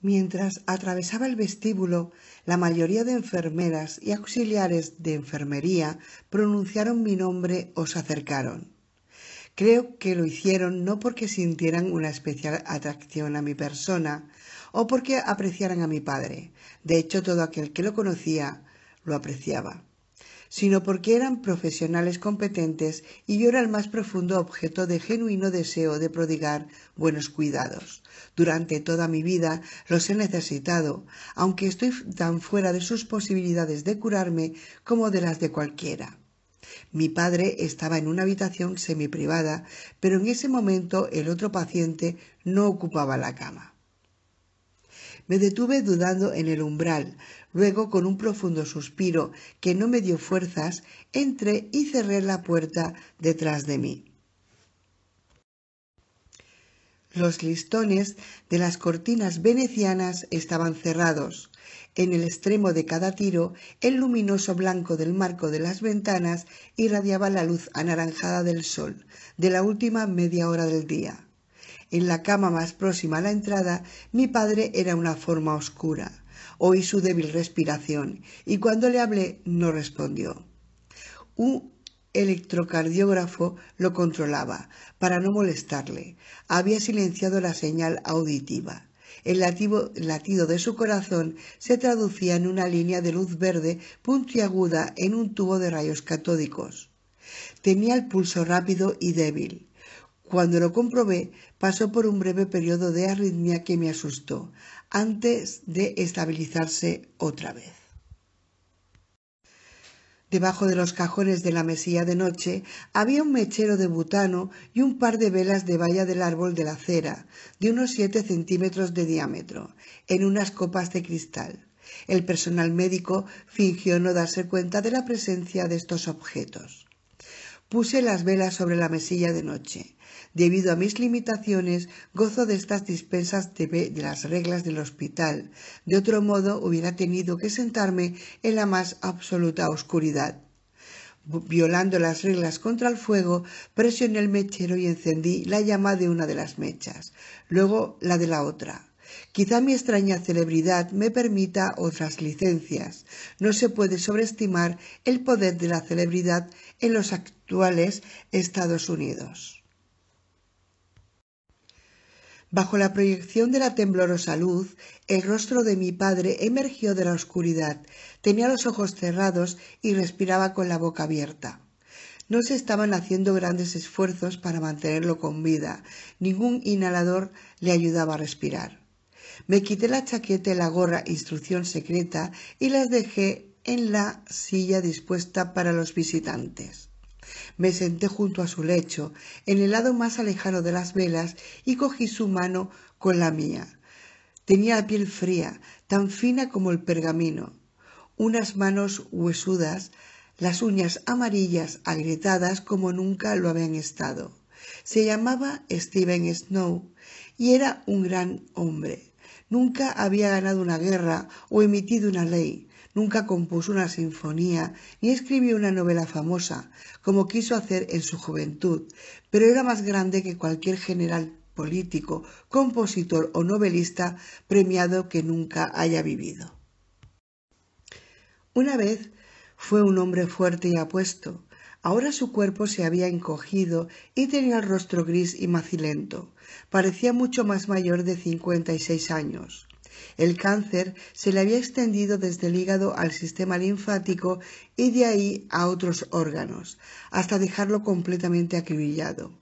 Mientras atravesaba el vestíbulo, la mayoría de enfermeras y auxiliares de enfermería pronunciaron mi nombre o se acercaron. Creo que lo hicieron no porque sintieran una especial atracción a mi persona o porque apreciaran a mi padre. De hecho, todo aquel que lo conocía lo apreciaba, sino porque eran profesionales competentes y yo era el más profundo objeto de genuino deseo de prodigar buenos cuidados. Durante toda mi vida los he necesitado, aunque estoy tan fuera de sus posibilidades de curarme como de las de cualquiera. Mi padre estaba en una habitación semiprivada, pero en ese momento el otro paciente no ocupaba la cama. Me detuve dudando en el umbral. Luego, con un profundo suspiro que no me dio fuerzas, entré y cerré la puerta detrás de mí. Los listones de las cortinas venecianas estaban cerrados. En el extremo de cada tiro, el luminoso blanco del marco de las ventanas irradiaba la luz anaranjada del sol, de la última media hora del día. En la cama más próxima a la entrada, mi padre era una forma oscura. Oí su débil respiración y cuando le hablé no respondió. Un electrocardiógrafo lo controlaba para no molestarle. Había silenciado la señal auditiva. El latido de su corazón se traducía en una línea de luz verde puntiaguda en un tubo de rayos catódicos. Tenía el pulso rápido y débil. Cuando lo comprobé, pasó por un breve periodo de arritmia que me asustó, antes de estabilizarse otra vez. Debajo de los cajones de la mesilla de noche había un mechero de butano y un par de velas de baya del árbol de la acera, de unos 7 centímetros de diámetro, en unas copas de cristal. El personal médico fingió no darse cuenta de la presencia de estos objetos. Puse las velas sobre la mesilla de noche. Debido a mis limitaciones, gozo de estas dispensas de las reglas del hospital. De otro modo, hubiera tenido que sentarme en la más absoluta oscuridad. Violando las reglas contra el fuego, presioné el mechero y encendí la llama de una de las mechas, luego la de la otra. Quizá mi extraña celebridad me permita otras licencias. No se puede sobreestimar el poder de la celebridad en los actuales Estados Unidos. Bajo la proyección de la temblorosa luz, el rostro de mi padre emergió de la oscuridad. Tenía los ojos cerrados y respiraba con la boca abierta. No se estaban haciendo grandes esfuerzos para mantenerlo con vida. Ningún inhalador le ayudaba a respirar. Me quité la chaqueta y la gorra instrucción secreta y las dejé en la silla dispuesta para los visitantes. Me senté junto a su lecho, en el lado más alejado de las velas, y cogí su mano con la mía. Tenía la piel fría, tan fina como el pergamino, unas manos huesudas, las uñas amarillas agrietadas como nunca lo habían estado. Se llamaba Stephen Snow y era un gran hombre. Nunca había ganado una guerra o emitido una ley. Nunca compuso una sinfonía ni escribió una novela famosa, como quiso hacer en su juventud, pero era más grande que cualquier general político, compositor o novelista premiado que nunca haya vivido. Una vez fue un hombre fuerte y apuesto. Ahora su cuerpo se había encogido y tenía el rostro gris y macilento. Parecía mucho más mayor de 56 años. El cáncer se le había extendido desde el hígado al sistema linfático y de ahí a otros órganos, hasta dejarlo completamente acribillado.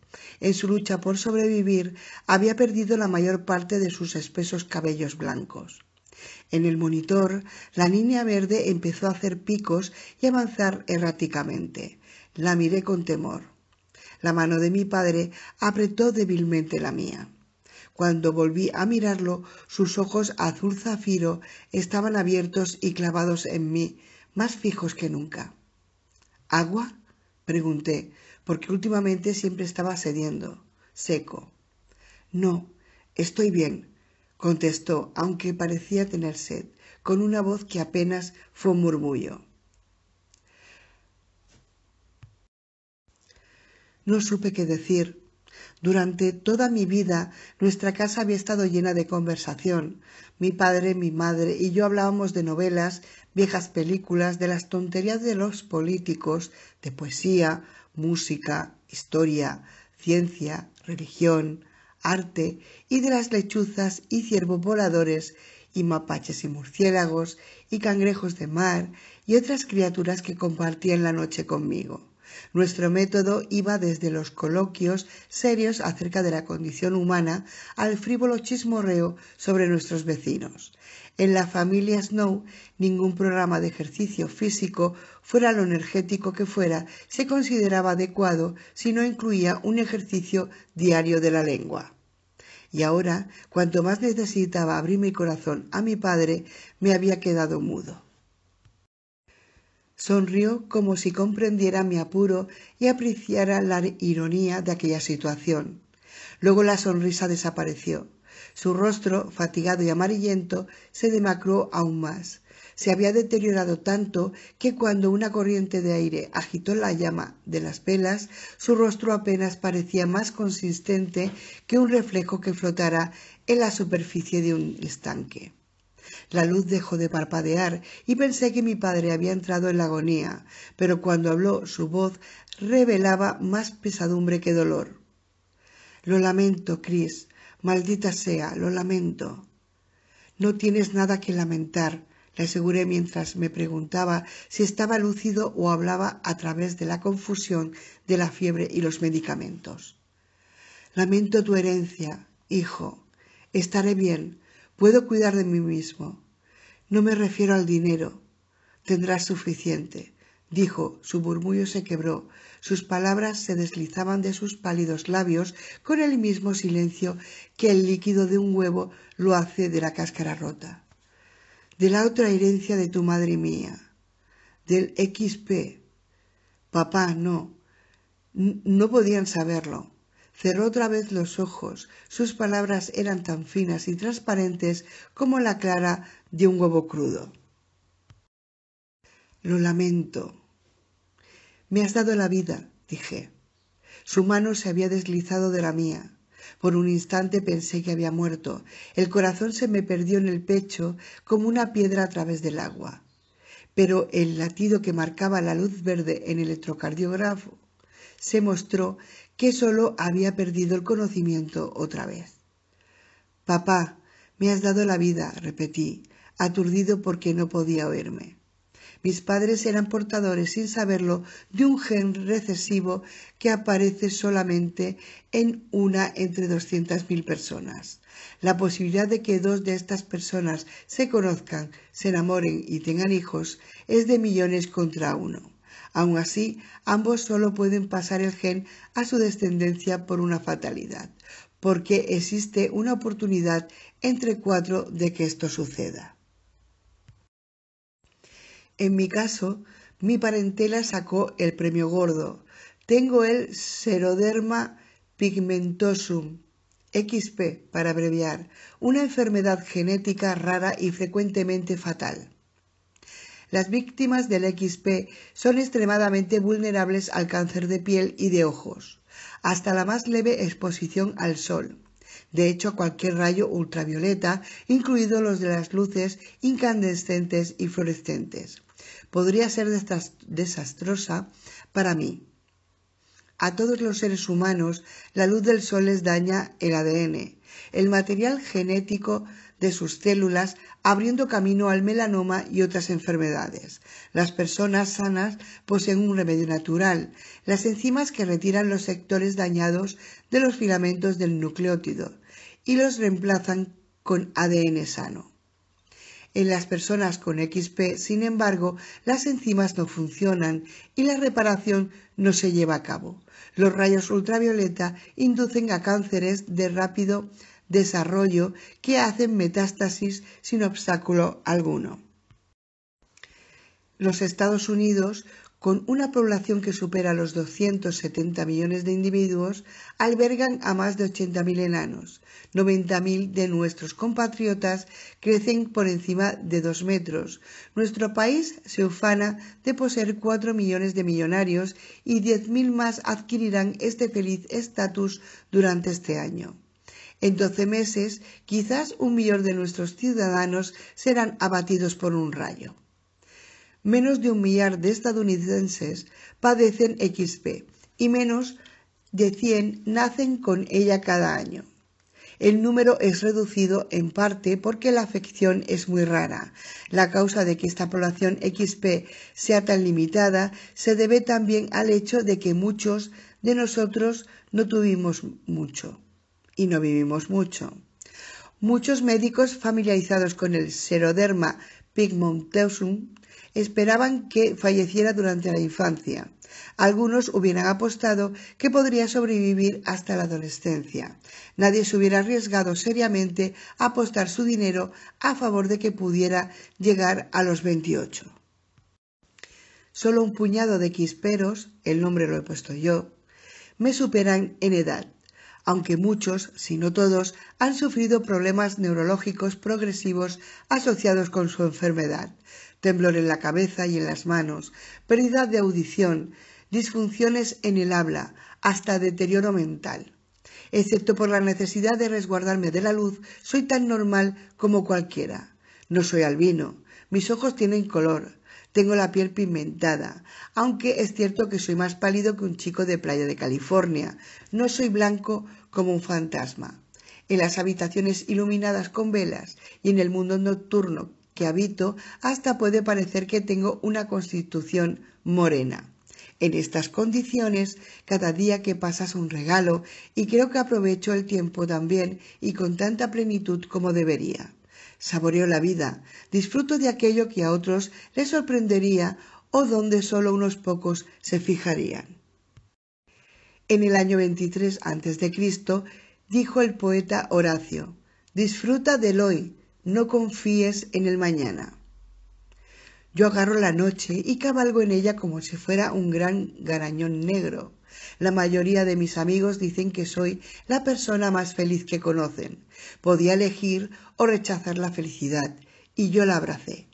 En su lucha por sobrevivir, había perdido la mayor parte de sus espesos cabellos blancos. En el monitor, la línea verde empezó a hacer picos y avanzar erráticamente. La miré con temor. La mano de mi padre apretó débilmente la mía. Cuando volví a mirarlo, sus ojos azul zafiro estaban abiertos y clavados en mí, más fijos que nunca. ¿Agua?, pregunté, porque últimamente siempre estaba sediento, seco. No, estoy bien, contestó, aunque parecía tener sed, con una voz que apenas fue un murmullo. No supe qué decir. Durante toda mi vida nuestra casa había estado llena de conversación. Mi padre, mi madre y yo hablábamos de novelas, viejas películas, de las tonterías de los políticos, de poesía, música, historia, ciencia, religión, arte y de las lechuzas y ciervos voladores y mapaches y murciélagos y cangrejos de mar y otras criaturas que compartían la noche conmigo. Nuestro método iba desde los coloquios serios acerca de la condición humana al frívolo chismorreo sobre nuestros vecinos. En la familia Snow, ningún programa de ejercicio físico, fuera lo energético que fuera, se consideraba adecuado si no incluía un ejercicio diario de la lengua. Y ahora, cuanto más necesitaba abrir mi corazón a mi padre, me había quedado mudo. Sonrió como si comprendiera mi apuro y apreciara la ironía de aquella situación. Luego la sonrisa desapareció. Su rostro, fatigado y amarillento, se demacró aún más. Se había deteriorado tanto que cuando una corriente de aire agitó la llama de las velas, su rostro apenas parecía más consistente que un reflejo que flotara en la superficie de un estanque. La luz dejó de parpadear y pensé que mi padre había entrado en la agonía, pero cuando habló su voz revelaba más pesadumbre que dolor. Lo lamento, Chris, maldita sea, lo lamento. No tienes nada que lamentar, le aseguré mientras me preguntaba si estaba lúcido o hablaba a través de la confusión de la fiebre y los medicamentos. Lamento tu herencia, hijo. Estaré bien. Puedo cuidar de mí mismo. No me refiero al dinero. Tendrás suficiente, dijo. Su murmullo se quebró. Sus palabras se deslizaban de sus pálidos labios con el mismo silencio que el líquido de un huevo lo hace de la cáscara rota. De la otra herencia de tu madre y mía. Del XP. Papá, no. No podían saberlo. Cerró otra vez los ojos. Sus palabras eran tan finas y transparentes como la clara de un huevo crudo. Lo lamento. Me has dado la vida, dije. Su mano se había deslizado de la mía. Por un instante pensé que había muerto. El corazón se me perdió en el pecho como una piedra a través del agua. Pero el latido que marcaba la luz verde en el electrocardiógrafo se mostró que solo había perdido el conocimiento otra vez. Papá, me has dado la vida, repetí, aturdido porque no podía oírme. Mis padres eran portadores, sin saberlo, de un gen recesivo que aparece solamente en una entre 200.000 personas. La posibilidad de que dos de estas personas se conozcan, se enamoren y tengan hijos es de millones contra uno. Aun así, ambos solo pueden pasar el gen a su descendencia por una fatalidad, porque existe una oportunidad entre 4 de que esto suceda. En mi caso, mi parentela sacó el premio gordo. Tengo el Xeroderma pigmentosum, XP para abreviar, una enfermedad genética rara y frecuentemente fatal. Las víctimas del XP son extremadamente vulnerables al cáncer de piel y de ojos, hasta la más leve exposición al sol. De hecho, a cualquier rayo ultravioleta, incluidos los de las luces incandescentes y fluorescentes, podría ser desastrosa para mí. A todos los seres humanos, la luz del sol les daña el ADN, el material genético de sus células, abriendo camino al melanoma y otras enfermedades. Las personas sanas poseen un remedio natural, las enzimas que retiran los sectores dañados de los filamentos del nucleótido y los reemplazan con ADN sano. En las personas con XP, sin embargo, las enzimas no funcionan y la reparación no se lleva a cabo. Los rayos ultravioleta inducen a cánceres de rápido desarrollo que hacen metástasis sin obstáculo alguno. Los Estados Unidos Con una población que supera los 270 millones de individuos, albergan a más de 80.000 enanos. 90.000 de nuestros compatriotas crecen por encima de 2 metros. Nuestro país se ufana de poseer 4 millones de millonarios y 10.000 más adquirirán este feliz estatus durante este año. En 12 meses, quizás 1 millón de nuestros ciudadanos serán abatidos por un rayo. Menos de 1 millar de estadounidenses padecen XP y menos de 100 nacen con ella cada año. El número es reducido en parte porque la afección es muy rara. La causa de que esta población XP sea tan limitada se debe también al hecho de que muchos de nosotros no tuvimos mucho y no vivimos mucho. Muchos médicos familiarizados con el Xeroderma pigmentosus esperaban que falleciera durante la infancia. Algunos hubieran apostado que podría sobrevivir hasta la adolescencia. Nadie se hubiera arriesgado seriamente a apostar su dinero a favor de que pudiera llegar a los 28. Solo un puñado de quisperos, el nombre lo he puesto yo, me superan en edad, aunque muchos, si no todos, han sufrido problemas neurológicos progresivos asociados con su enfermedad. Temblor en la cabeza y en las manos, pérdida de audición, disfunciones en el habla, hasta deterioro mental. Excepto por la necesidad de resguardarme de la luz, soy tan normal como cualquiera. No soy albino, mis ojos tienen color, tengo la piel pigmentada, aunque es cierto que soy más pálido que un chico de playa de California. No soy blanco como un fantasma. En las habitaciones iluminadas con velas y en el mundo nocturno que habito, hasta puede parecer que tengo una constitución morena. En estas condiciones, cada día que pasa es un regalo y creo que aprovecho el tiempo también y con tanta plenitud como debería. Saboreo la vida, disfruto de aquello que a otros les sorprendería o donde solo unos pocos se fijarían. En el año 23 a.C., dijo el poeta Horacio: «Disfruta del hoy, no confíes en el mañana». Yo agarro la noche y cabalgo en ella como si fuera un gran garañón negro. La mayoría de mis amigos dicen que soy la persona más feliz que conocen. Podía elegir o rechazar la felicidad, y yo la abracé.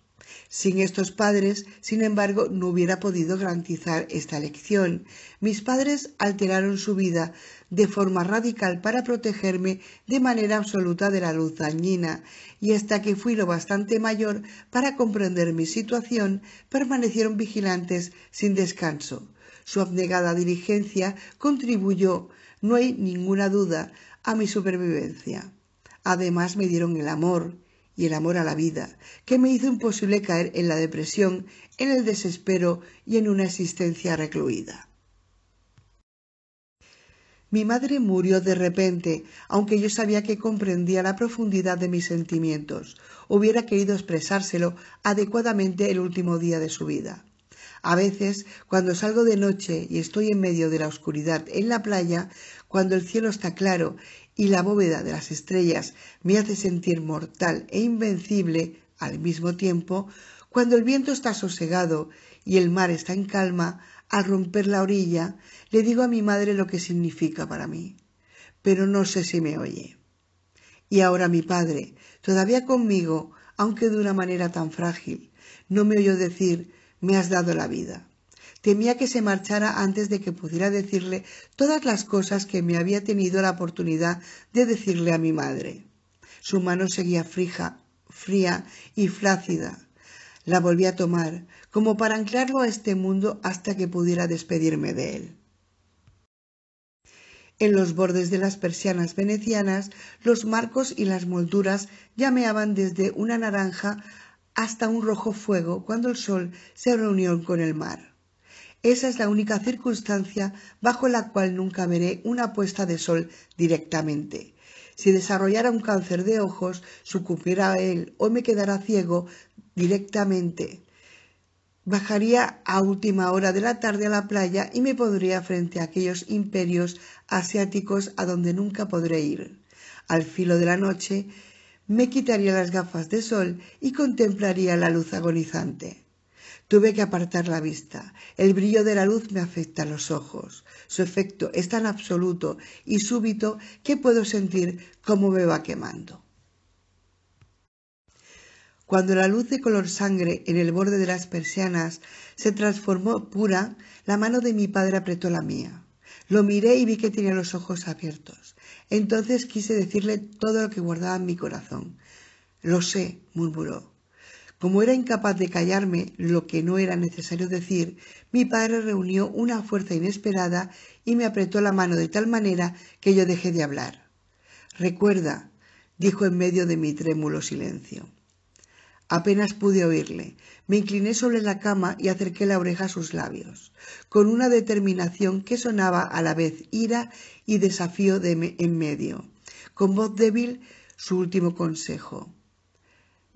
Sin estos padres, sin embargo, no hubiera podido garantizar esta elección. Mis padres alteraron su vida de forma radical para protegerme de manera absoluta de la luz dañina, y hasta que fui lo bastante mayor para comprender mi situación, permanecieron vigilantes sin descanso. Su abnegada diligencia contribuyó, no hay ninguna duda, a mi supervivencia. Además me dieron el amor, y el amor a la vida, que me hizo imposible caer en la depresión, en el desespero y en una existencia recluida. Mi madre murió de repente, aunque yo sabía que comprendía la profundidad de mis sentimientos. Hubiera querido expresárselo adecuadamente el último día de su vida. A veces, cuando salgo de noche y estoy en medio de la oscuridad en la playa, cuando el cielo está claro y la bóveda de las estrellas me hace sentir mortal e invencible al mismo tiempo, cuando el viento está sosegado y el mar está en calma, al romper la orilla, le digo a mi madre lo que significa para mí, pero no sé si me oye. Y ahora mi padre, todavía conmigo, aunque de una manera tan frágil, no me oyó decir: «Me has dado la vida». Temía que se marchara antes de que pudiera decirle todas las cosas que me había tenido la oportunidad de decirle a mi madre. Su mano seguía fría y flácida. La volví a tomar, como para anclarlo a este mundo hasta que pudiera despedirme de él. En los bordes de las persianas venecianas, los marcos y las molduras llameaban desde una naranja hasta un rojo fuego cuando el sol se reunió con el mar. Esa es la única circunstancia bajo la cual nunca veré una puesta de sol directamente. Si desarrollara un cáncer de ojos, sucumbiera a él o me quedara ciego directamente, bajaría a última hora de la tarde a la playa y me pondría frente a aquellos imperios asiáticos a donde nunca podré ir. Al filo de la noche me quitaría las gafas de sol y contemplaría la luz agonizante. Tuve que apartar la vista. El brillo de la luz me afecta a los ojos. Su efecto es tan absoluto y súbito que puedo sentir cómo me va quemando. Cuando la luz de color sangre en el borde de las persianas se transformó pura, la mano de mi padre apretó la mía. Lo miré y vi que tenía los ojos abiertos. Entonces quise decirle todo lo que guardaba en mi corazón. «Lo sé», murmuró. Como era incapaz de callarme lo que no era necesario decir, mi padre reunió una fuerza inesperada y me apretó la mano de tal manera que yo dejé de hablar. «Recuerda», dijo en medio de mi trémulo silencio. Apenas pude oírle. Me incliné sobre la cama y acerqué la oreja a sus labios, con una determinación que sonaba a la vez ira y desafío en medio. Con voz débil, su último consejo.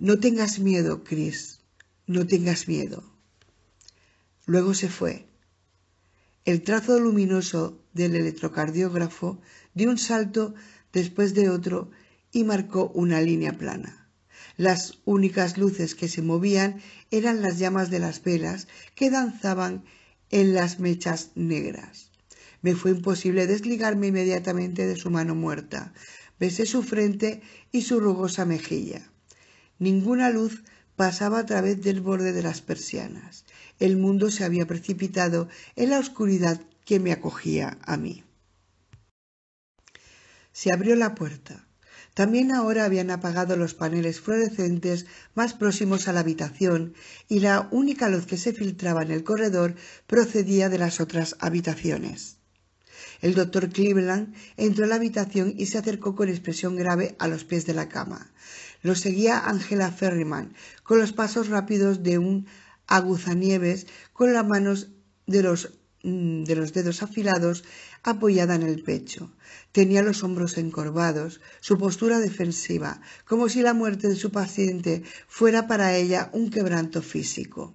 «No tengas miedo, Chris, no tengas miedo». Luego se fue. El trazo luminoso del electrocardiógrafo dio un salto después de otro y marcó una línea plana. Las únicas luces que se movían eran las llamas de las velas que danzaban en las mechas negras. Me fue imposible desligarme inmediatamente de su mano muerta. Besé su frente y su rugosa mejilla. Ninguna luz pasaba a través del borde de las persianas. El mundo se había precipitado en la oscuridad que me acogía a mí. Se abrió la puerta. También ahora habían apagado los paneles fluorescentes más próximos a la habitación y la única luz que se filtraba en el corredor procedía de las otras habitaciones. El doctor Cleveland entró a la habitación y se acercó con expresión grave a los pies de la cama. Lo seguía Angela Ferryman, con los pasos rápidos de un aguzanieves, con las manos de los dedos afilados apoyada en el pecho. Tenía los hombros encorvados, su postura defensiva, como si la muerte de su paciente fuera para ella un quebranto físico.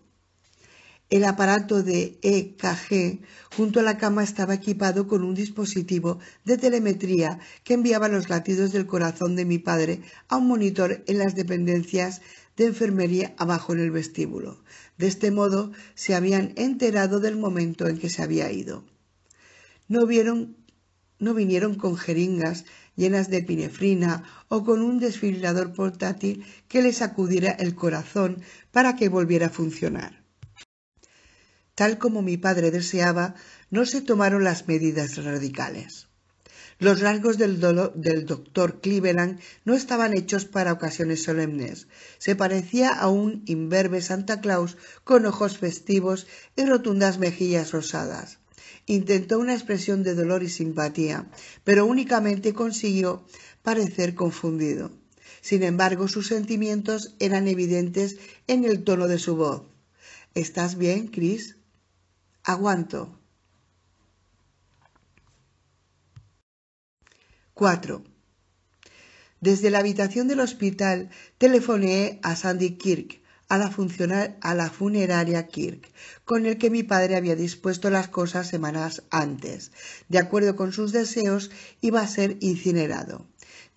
El aparato de EKG junto a la cama estaba equipado con un dispositivo de telemetría que enviaba los latidos del corazón de mi padre a un monitor en las dependencias de enfermería abajo en el vestíbulo. De este modo se habían enterado del momento en que se había ido. No vinieron con jeringas llenas de epinefrina o con un desfibrilador portátil que le sacudiera el corazón para que volviera a funcionar. Tal como mi padre deseaba, no se tomaron las medidas radicales. Los rasgos del doctor Cleveland no estaban hechos para ocasiones solemnes. Se parecía a un imberbe Santa Claus con ojos festivos y rotundas mejillas rosadas. Intentó una expresión de dolor y simpatía, pero únicamente consiguió parecer confundido. Sin embargo, sus sentimientos eran evidentes en el tono de su voz. «¿Estás bien, Chris?» «Aguanto». 4. Desde la habitación del hospital telefoneé a Sandy Kirk, a la funeraria Kirk, con el que mi padre había dispuesto las cosas semanas antes. De acuerdo con sus deseos, iba a ser incinerado.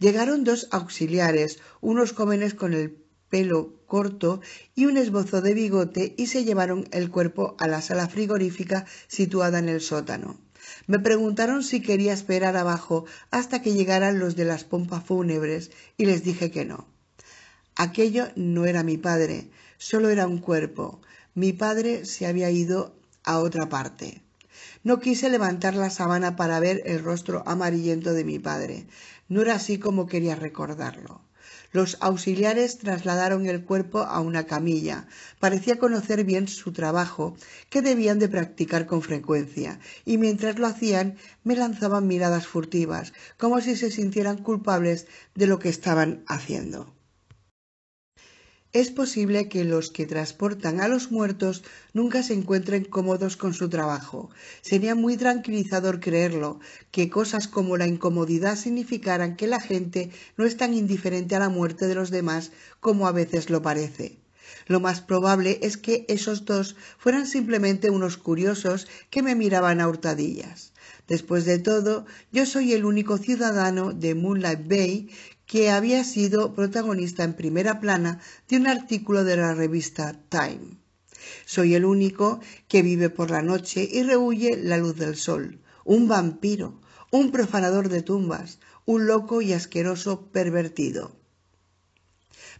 Llegaron 2 auxiliares, unos jóvenes con el pelo corto y un esbozo de bigote, y se llevaron el cuerpo a la sala frigorífica situada en el sótano. Me preguntaron si quería esperar abajo hasta que llegaran los de las pompas fúnebres y les dije que no. Aquello no era mi padre, solo era un cuerpo. Mi padre se había ido a otra parte. No quise levantar la sábana para ver el rostro amarillento de mi padre. No era así como quería recordarlo. Los auxiliares trasladaron el cuerpo a una camilla. Parecía conocer bien su trabajo, que debían de practicar con frecuencia, y mientras lo hacían me lanzaban miradas furtivas, como si se sintieran culpables de lo que estaban haciendo. Es posible que los que transportan a los muertos nunca se encuentren cómodos con su trabajo. Sería muy tranquilizador creerlo, que cosas como la incomodidad significaran que la gente no es tan indiferente a la muerte de los demás como a veces lo parece. Lo más probable es que esos 2 fueran simplemente unos curiosos que me miraban a hurtadillas. Después de todo, yo soy el único ciudadano de Moonlight Bay que había sido protagonista en primera plana de un artículo de la revista Time. Soy el único que vive por la noche y rehúye la luz del sol. Un vampiro, un profanador de tumbas, un loco y asqueroso pervertido.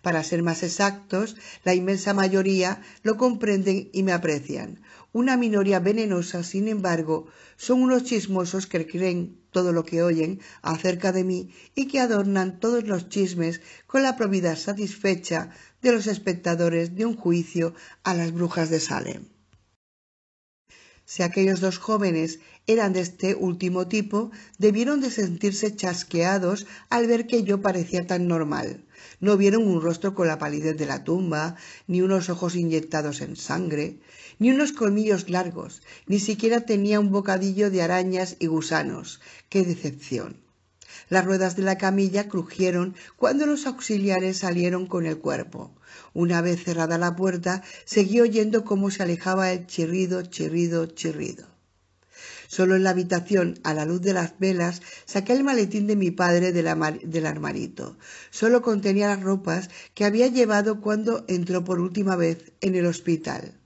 Para ser más exactos, la inmensa mayoría lo comprenden y me aprecian. Una minoría venenosa, sin embargo, son unos chismosos que creen todo lo que oyen acerca de mí y que adornan todos los chismes con la probidad satisfecha de los espectadores de un juicio a las brujas de Salem. Si aquellos dos jóvenes eran de este último tipo, debieron de sentirse chasqueados al ver que yo parecía tan normal. No vieron un rostro con la palidez de la tumba, ni unos ojos inyectados en sangre, ni unos colmillos largos, ni siquiera tenía un bocadillo de arañas y gusanos. ¡Qué decepción! Las ruedas de la camilla crujieron cuando los auxiliares salieron con el cuerpo. Una vez cerrada la puerta, seguí oyendo cómo se alejaba el chirrido, chirrido, chirrido. Solo en la habitación, a la luz de las velas, saqué el maletín de mi padre del armarito. Solo contenía las ropas que había llevado cuando entró por última vez en el hospital.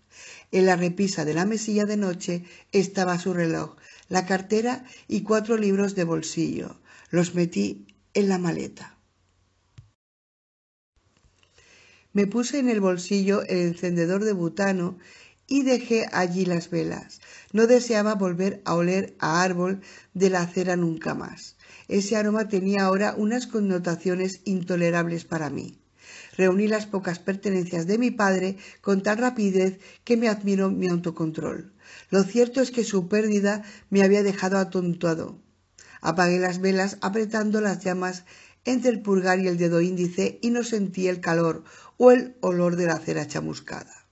En la repisa de la mesilla de noche estaba su reloj, la cartera y 4 libros de bolsillo. Los metí en la maleta. Me puse en el bolsillo el encendedor de butano y dejé allí las velas. No deseaba volver a oler a árbol de la acera nunca más. Ese aroma tenía ahora unas connotaciones intolerables para mí. Reuní las pocas pertenencias de mi padre con tal rapidez que me admiró mi autocontrol. Lo cierto es que su pérdida me había dejado atontado. Apagué las velas apretando las llamas entre el pulgar y el dedo índice y no sentí el calor o el olor de la cera chamuscada.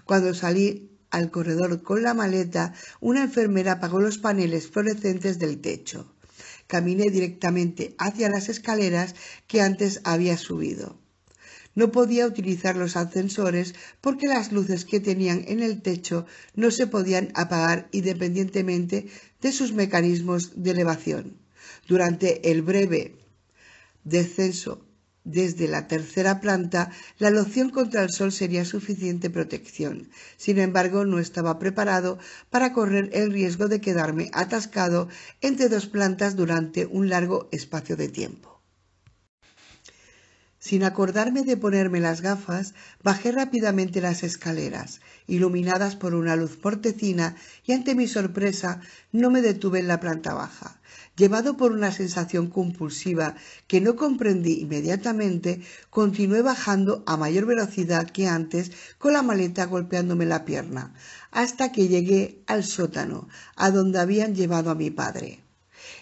Cuando salí al corredor con la maleta, una enfermera apagó los paneles fluorescentes del techo. Caminé directamente hacia las escaleras que antes había subido. No podía utilizar los ascensores porque las luces que tenían en el techo no se podían apagar independientemente de sus mecanismos de elevación. Durante el breve descenso desde la 3ª planta, la loción contra el sol sería suficiente protección. Sin embargo, no estaba preparado para correr el riesgo de quedarme atascado entre 2 plantas durante un largo espacio de tiempo. Sin acordarme de ponerme las gafas, bajé rápidamente las escaleras, iluminadas por una luz mortecina, y ante mi sorpresa no me detuve en la planta baja. Llevado por una sensación compulsiva que no comprendí inmediatamente, continué bajando a mayor velocidad que antes con la maleta golpeándome la pierna, hasta que llegué al sótano, a donde habían llevado a mi padre.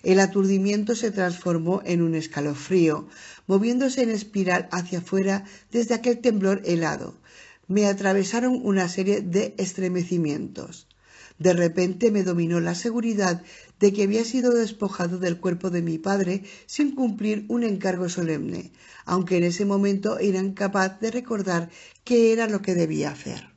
El aturdimiento se transformó en un escalofrío, moviéndose en espiral hacia afuera desde aquel temblor helado. Me atravesaron una serie de estremecimientos. De repente me dominó la seguridad de que había sido despojado del cuerpo de mi padre sin cumplir un encargo solemne, aunque en ese momento era incapaz de recordar qué era lo que debía hacer.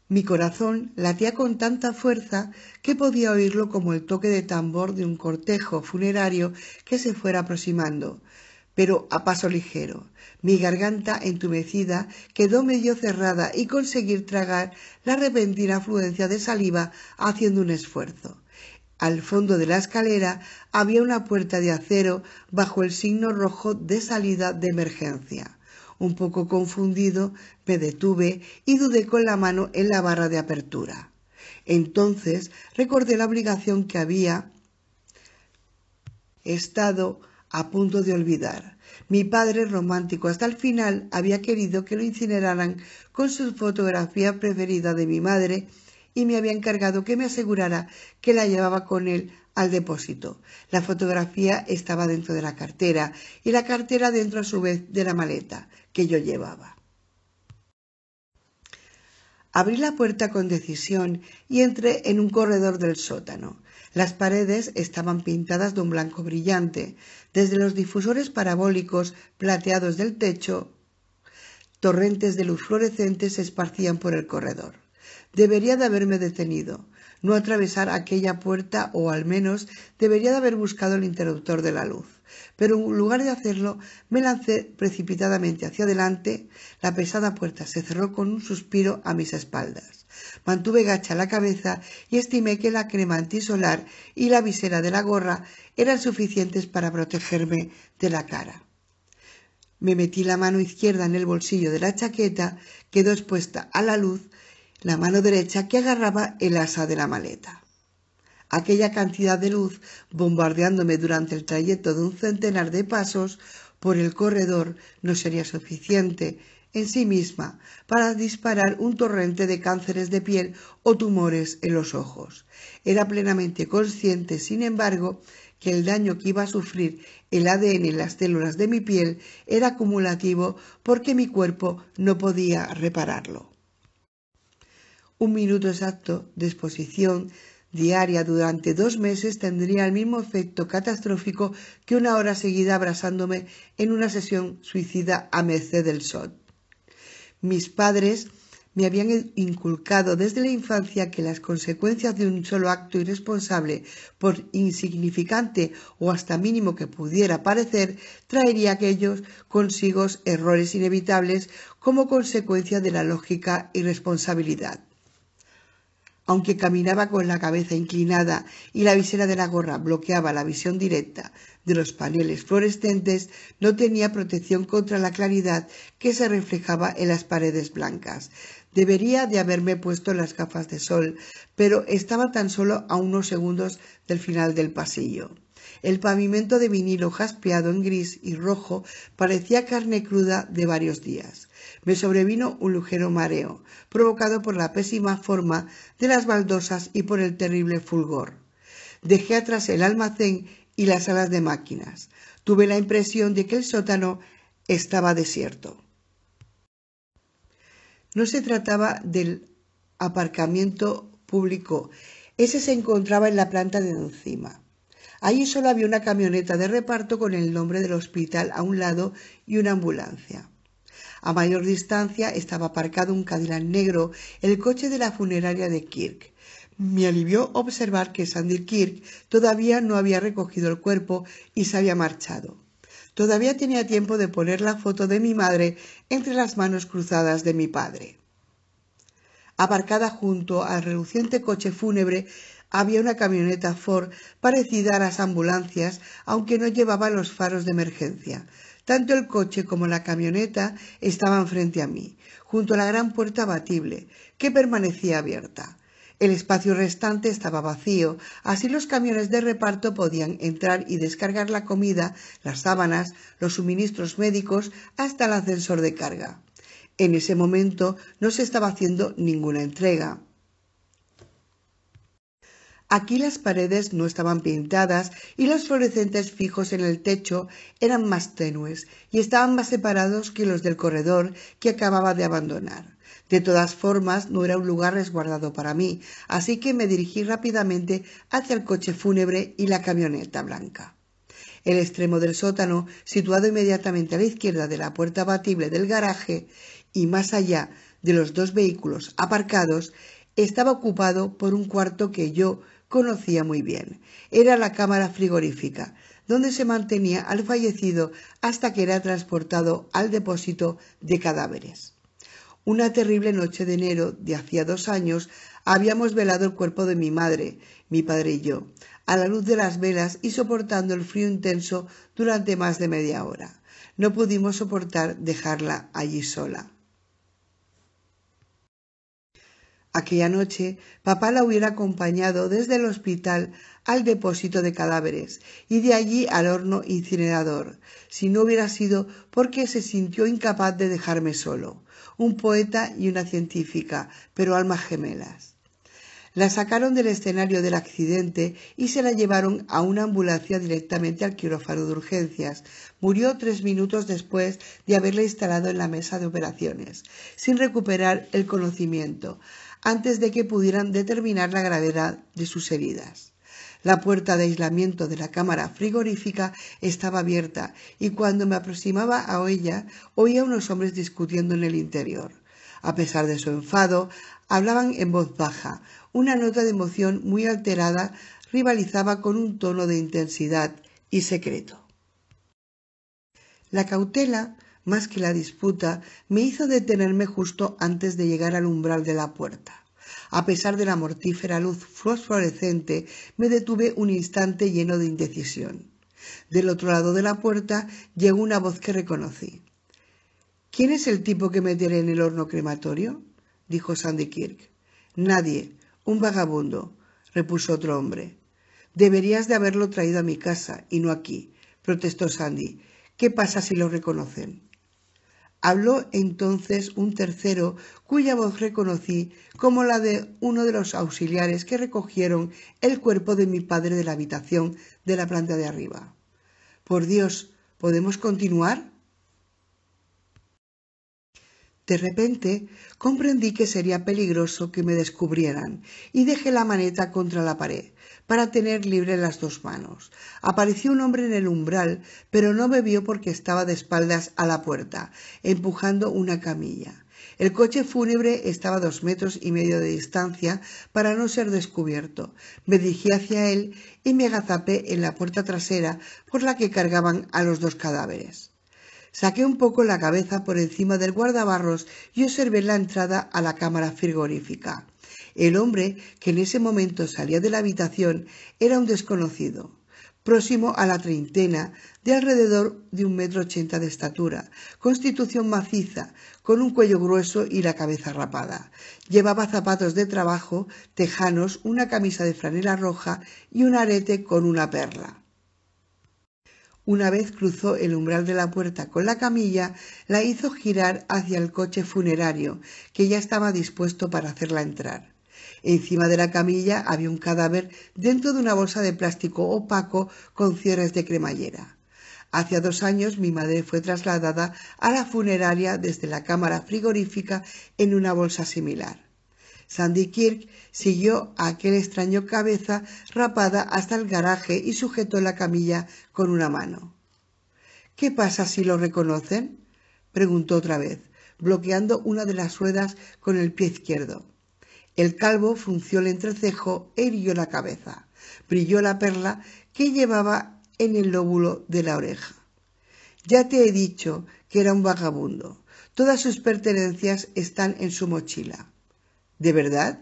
Mi corazón latía con tanta fuerza que podía oírlo como el toque de tambor de un cortejo funerario que se fuera aproximando, pero a paso ligero. Mi garganta entumecida quedó medio cerrada y conseguí tragar la repentina afluencia de saliva haciendo un esfuerzo. Al fondo de la escalera había una puerta de acero bajo el signo rojo de salida de emergencia. Un poco confundido, me detuve y dudé con la mano en la barra de apertura. Entonces recordé la obligación que había estado a punto de olvidar. Mi padre, romántico hasta el final, había querido que lo incineraran con su fotografía preferida de mi madre y me había encargado que me asegurara que la llevaba con él al depósito. La fotografía estaba dentro de la cartera y la cartera dentro a su vez de la maleta que yo llevaba. Abrí la puerta con decisión y entré en un corredor del sótano. Las paredes estaban pintadas de un blanco brillante. Desde los difusores parabólicos plateados del techo, torrentes de luz fluorescente se esparcían por el corredor. Debería de haberme detenido, no atravesar aquella puerta, o al menos debería de haber buscado el interruptor de la luz. pero en lugar de hacerlo me lancé precipitadamente hacia adelante. La pesada puerta se cerró con un suspiro a mis espaldas. Mantuve gacha la cabeza y estimé que la crema antisolar y la visera de la gorra eran suficientes para protegerme de la cara. Me metí la mano izquierda en el bolsillo de la chaqueta, quedó expuesta a la luz la mano derecha que agarraba el asa de la maleta. Aquella cantidad de luz, bombardeándome durante el trayecto de un centenar de pasos por el corredor, no sería suficiente en sí misma para disparar un torrente de cánceres de piel o tumores en los ojos. Era plenamente consciente, sin embargo, que el daño que iba a sufrir el ADN en las células de mi piel era acumulativo porque mi cuerpo no podía repararlo. Un minuto exacto de exposición diaria durante 2 meses tendría el mismo efecto catastrófico que una hora seguida abrasándome en una sesión suicida a merced del sol. Mis padres me habían inculcado desde la infancia que las consecuencias de un solo acto irresponsable, por insignificante o hasta mínimo que pudiera parecer, traería aquellos consigo errores inevitables como consecuencia de la lógica irresponsabilidad. Aunque caminaba con la cabeza inclinada y la visera de la gorra bloqueaba la visión directa de los paneles fluorescentes, no tenía protección contra la claridad que se reflejaba en las paredes blancas. Debería de haberme puesto las gafas de sol, pero estaba tan solo a unos segundos del final del pasillo. El pavimento de vinilo jaspeado en gris y rojo parecía carne cruda de varios días. Me sobrevino un ligero mareo, provocado por la pésima forma de las baldosas y por el terrible fulgor. Dejé atrás el almacén y las salas de máquinas. Tuve la impresión de que el sótano estaba desierto. No se trataba del aparcamiento público. Ese se encontraba en la planta de encima. Allí solo había una camioneta de reparto con el nombre del hospital a un lado y una ambulancia. A mayor distancia estaba aparcado un Cadillac negro, el coche de la funeraria de Kirk. Me alivió observar que Sandy Kirk todavía no había recogido el cuerpo y se había marchado. Todavía tenía tiempo de poner la foto de mi madre entre las manos cruzadas de mi padre. Aparcada junto al reluciente coche fúnebre había una camioneta Ford parecida a las ambulancias, aunque no llevaba los faros de emergencia. Tanto el coche como la camioneta estaban frente a mí, junto a la gran puerta abatible, que permanecía abierta. El espacio restante estaba vacío, así los camiones de reparto podían entrar y descargar la comida, las sábanas, los suministros médicos, hasta el ascensor de carga. En ese momento no se estaba haciendo ninguna entrega. Aquí las paredes no estaban pintadas y los fluorescentes fijos en el techo eran más tenues y estaban más separados que los del corredor que acababa de abandonar. De todas formas, no era un lugar resguardado para mí, así que me dirigí rápidamente hacia el coche fúnebre y la camioneta blanca. El extremo del sótano, situado inmediatamente a la izquierda de la puerta abatible del garaje y más allá de los 2 vehículos aparcados, estaba ocupado por un cuarto que yo conocía muy bien. Era la cámara frigorífica, donde se mantenía al fallecido hasta que era transportado al depósito de cadáveres. Una terrible noche de enero de hacía 2 años habíamos velado el cuerpo de mi madre, mi padre y yo, a la luz de las velas y soportando el frío intenso durante más de media hora. No pudimos soportar dejarla allí sola. Aquella noche, papá la hubiera acompañado desde el hospital al depósito de cadáveres y de allí al horno incinerador, si no hubiera sido porque se sintió incapaz de dejarme solo, un poeta y una científica, pero almas gemelas. La sacaron del escenario del accidente y se la llevaron a una ambulancia directamente al quirófano de urgencias. Murió 3 minutos después de haberla instalado en la mesa de operaciones, sin recuperar el conocimiento, antes de que pudieran determinar la gravedad de sus heridas. La puerta de aislamiento de la cámara frigorífica estaba abierta y cuando me aproximaba a ella oía a unos hombres discutiendo en el interior. A pesar de su enfado, hablaban en voz baja. Una nota de emoción muy alterada rivalizaba con un tono de intensidad y secreto. La cautela, más que la disputa, me hizo detenerme justo antes de llegar al umbral de la puerta. A pesar de la mortífera luz fosforescente, me detuve un instante lleno de indecisión. Del otro lado de la puerta llegó una voz que reconocí. —¿Quién es el tipo que meteré en el horno crematorio? —dijo Sandy Kirk. —Nadie, un vagabundo —repuso otro hombre. —Deberías de haberlo traído a mi casa y no aquí —protestó Sandy—. ¿Qué pasa si lo reconocen? Habló entonces un tercero, cuya voz reconocí como la de uno de los auxiliares que recogieron el cuerpo de mi padre de la habitación de la planta de arriba. —Por Dios, ¿podemos continuar? De repente comprendí que sería peligroso que me descubrieran y dejé la maneta contra la pared para tener libre las dos manos. Apareció un hombre en el umbral, pero no me vio porque estaba de espaldas a la puerta, empujando una camilla. El coche fúnebre estaba a 2,5 metros de distancia para no ser descubierto. Me dirigí hacia él y me agazapé en la puerta trasera por la que cargaban a los dos cadáveres. Saqué un poco la cabeza por encima del guardabarros y observé la entrada a la cámara frigorífica. El hombre que en ese momento salía de la habitación era un desconocido, próximo a la treintena, de alrededor de 1,80 m de estatura, constitución maciza, con un cuello grueso y la cabeza rapada. Llevaba zapatos de trabajo, tejanos, una camisa de franela roja y un arete con una perla. Una vez cruzó el umbral de la puerta con la camilla, la hizo girar hacia el coche funerario, que ya estaba dispuesto para hacerla entrar. Encima de la camilla había un cadáver dentro de una bolsa de plástico opaco con cierres de cremallera. Hace 2 años mi madre fue trasladada a la funeraria desde la cámara frigorífica en una bolsa similar. Sandy Kirk siguió a aquel extraño cabeza rapada hasta el garaje y sujetó la camilla con una mano. —¿Qué pasa si lo reconocen? —preguntó otra vez, bloqueando una de las ruedas con el pie izquierdo. El calvo frunció el entrecejo e irguió la cabeza. Brilló la perla que llevaba en el lóbulo de la oreja. —Ya te he dicho que era un vagabundo. Todas sus pertenencias están en su mochila. —¿De verdad?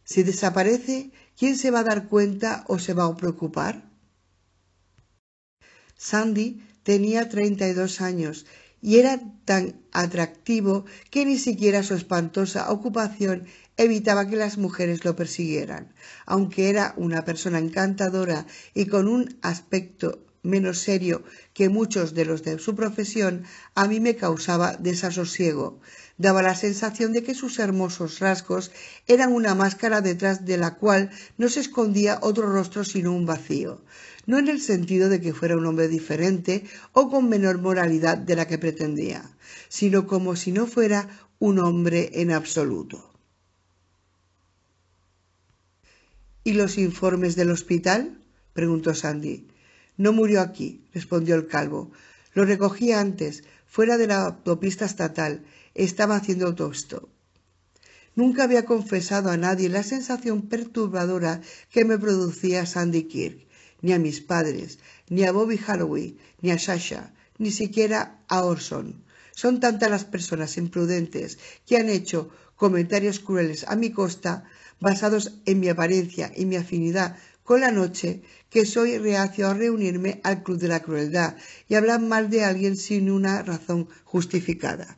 Si desaparece, ¿quién se va a dar cuenta o se va a preocupar? Sandy tenía 32 años y era tan atractivo que ni siquiera su espantosa ocupación evitaba que las mujeres lo persiguieran. Aunque era una persona encantadora y con un aspecto menos serio que muchos de los de su profesión, a mí me causaba desasosiego. Daba la sensación de que sus hermosos rasgos eran una máscara detrás de la cual no se escondía otro rostro sino un vacío, no en el sentido de que fuera un hombre diferente o con menor moralidad de la que pretendía, sino como si no fuera un hombre en absoluto. —¿Y los informes del hospital? —preguntó Sandy. —No murió aquí —respondió el calvo—. Lo recogí antes, fuera de la autopista estatal. Estaba haciendo autostop. Nunca había confesado a nadie la sensación perturbadora que me producía Sandy Kirk, ni a mis padres, ni a Bobby Halloway, ni a Sasha, ni siquiera a Orson. Son tantas las personas imprudentes que han hecho comentarios crueles a mi costa, basados en mi apariencia y mi afinidad con la noche, que soy reacio a reunirme al club de la crueldad y hablar mal de alguien sin una razón justificada.